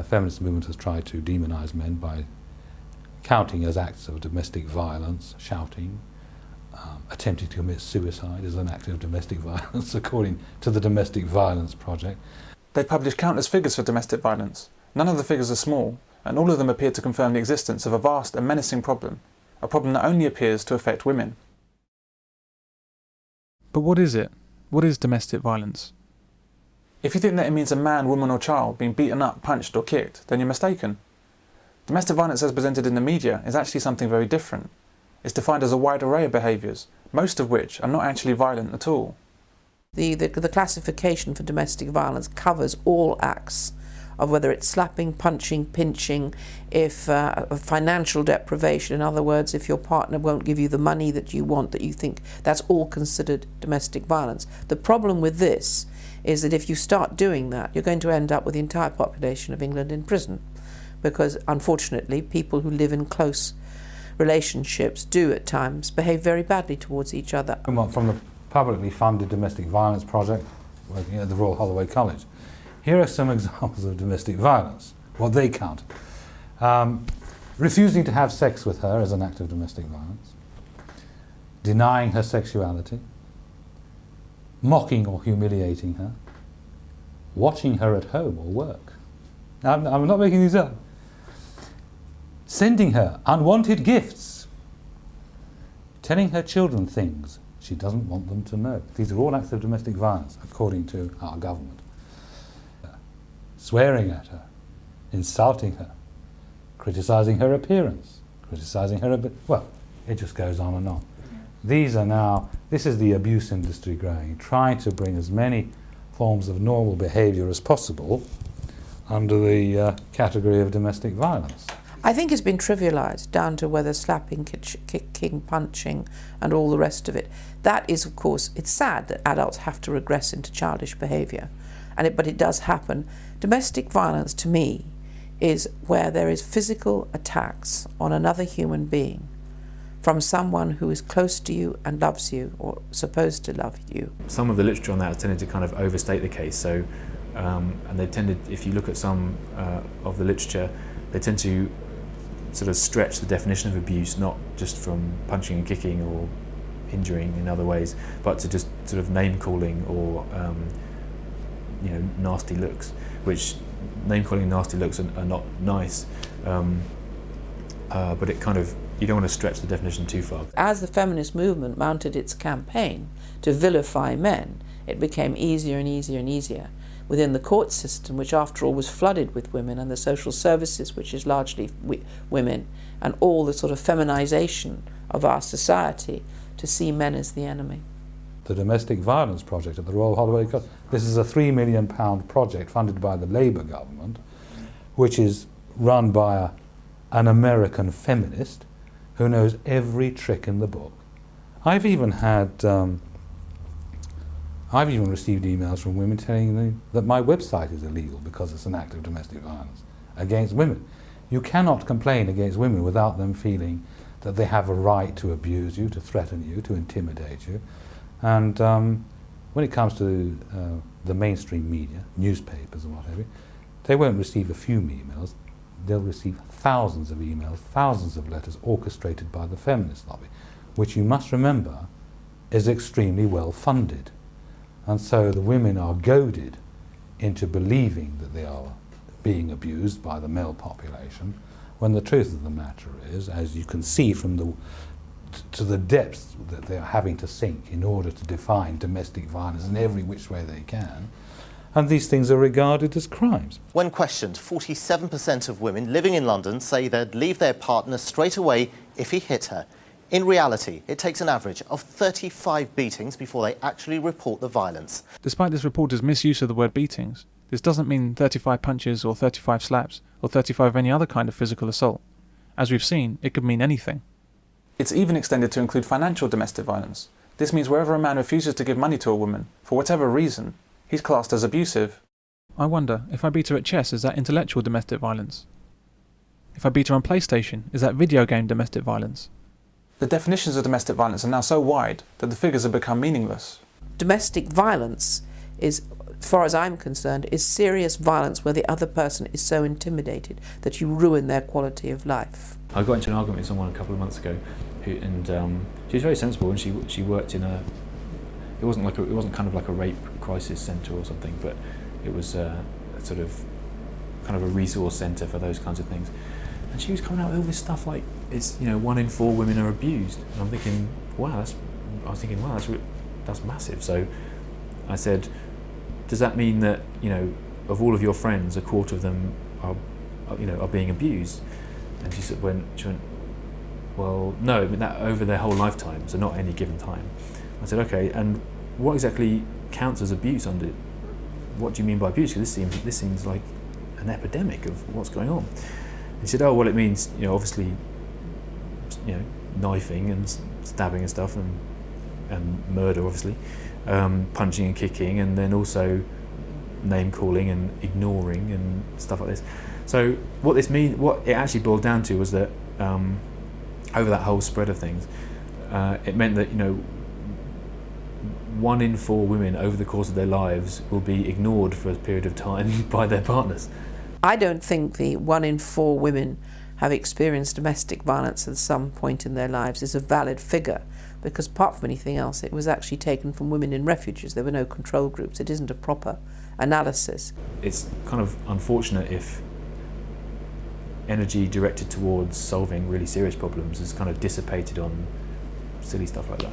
feminist movement has tried to demonise men by counting as acts of domestic violence, shouting, attempting to commit suicide as an act of domestic violence, according to the Domestic Violence Project. They publish countless figures for domestic violence. None of the figures are small, and all of them appear to confirm the existence of a vast and menacing problem, a problem that only appears to affect women. But what is it? What is domestic violence? If you think that it means a man, woman or child being beaten up, punched or kicked, then you're mistaken. Domestic violence as presented in the media is actually something very different. It's defined as a wide array of behaviours, most of which are not actually violent at all. The classification for domestic violence covers all acts of whether it's slapping, punching, pinching, if financial deprivation, in other words, if your partner won't give you the money that you want, that you think, that's all considered domestic violence. The problem with this is that if you start doing that, you're going to end up with the entire population of England in prison, because unfortunately people who live in close relationships do at times behave very badly towards each other. From the publicly funded Domestic Violence Project, working at the Royal Holloway College, here are some examples of domestic violence, what they count. Refusing to have sex with her as an act of domestic violence, denying her sexuality, mocking or humiliating her, watching her at home or work. Now, I'm not making these up. Sending her unwanted gifts, telling her children things she doesn't want them to know. These are all acts of domestic violence, according to our government. Swearing at her, insulting her, criticising her appearance, criticising her well, it just goes on and on. These are now, this is the abuse industry growing, trying to bring as many forms of normal behaviour as possible under the category of domestic violence. I think it's been trivialised down to whether slapping, kicking, punching and all the rest of it. That is, of course, it's sad that adults have to regress into childish behaviour, but it does happen. Domestic violence, to me, is where there is physical attacks on another human being from someone who is close to you and loves you, or supposed to love you. Some of the literature on that has tended to kind of overstate the case. So, and they've tended, if you look at some of the literature, they tend to sort of stretch the definition of abuse, not just from punching and kicking or injuring in other ways, but to just sort of name calling or nasty looks, which name calling and nasty looks are not nice, but it kind of, you don't want to stretch the definition too far. As the feminist movement mounted its campaign to vilify men, it became easier and easier and easier within the court system, which after all was flooded with women, and the social services, which is largely women, and all the sort of feminisation of our society, to see men as the enemy. The Domestic Violence Project at the Royal Holloway College, this is a £3 million project funded by the Labour government, which is run by an American feminist who knows every trick in the book. I've even received emails from women telling me that my website is illegal because it's an act of domestic violence against women. You cannot complain against women without them feeling that they have a right to abuse you, to threaten you, to intimidate you. And when it comes to the mainstream media, newspapers and whatever, they won't receive a few emails, they'll receive thousands of emails, thousands of letters orchestrated by the feminist lobby, which you must remember is extremely well funded. And so the women are goaded into believing that they are being abused by the male population, when the truth of the matter is, as you can see from to the depths that they are having to sink in order to define domestic violence in every which way they can, and these things are regarded as crimes. When questioned, 47% of women living in London say they'd leave their partner straight away if he hit her. In reality, it takes an average of 35 beatings before they actually report the violence. Despite this reporter's misuse of the word beatings, this doesn't mean 35 punches or 35 slaps or 35 of any other kind of physical assault. As we've seen, it could mean anything. It's even extended to include financial domestic violence. This means wherever a man refuses to give money to a woman, for whatever reason, he's classed as abusive. I wonder, if I beat her at chess, is that intellectual domestic violence? If I beat her on PlayStation, is that video game domestic violence? The definitions of domestic violence are now so wide that the figures have become meaningless. Domestic violence is as far as I'm concerned, is serious violence where the other person is so intimidated that you ruin their quality of life. I got into an argument with someone a couple of months ago, and she was very sensible, and she worked in it wasn't kind of like a rape crisis centre or something, but it was a sort of kind of a resource centre for those kinds of things. And she was coming out with all this stuff like, it's 1 in 4 women are abused, and I'm thinking, wow, that's massive. So I said, does that mean that of all of your friends, 1/4 of them are being abused? And she went, well, no, I mean that over their whole lifetime, so not any given time. I said, okay, and what exactly counts as abuse under? What do you mean by abuse? Because this seems like an epidemic of what's going on. And she said, oh, well, it means obviously, knifing and stabbing and stuff, and murder, obviously, punching and kicking, and then also name calling and ignoring and stuff like this. So what it actually boiled down to was that over that whole spread of things, it meant that 1 in 4 women over the course of their lives will be ignored for a period of time by their partners. I don't think the 1 in 4 women have experienced domestic violence at some point in their lives is a valid figure, because apart from anything else, it was actually taken from women in refuges. There were no control groups. It isn't a proper analysis. It's kind of unfortunate if energy directed towards solving really serious problems is kind of dissipated on silly stuff like that.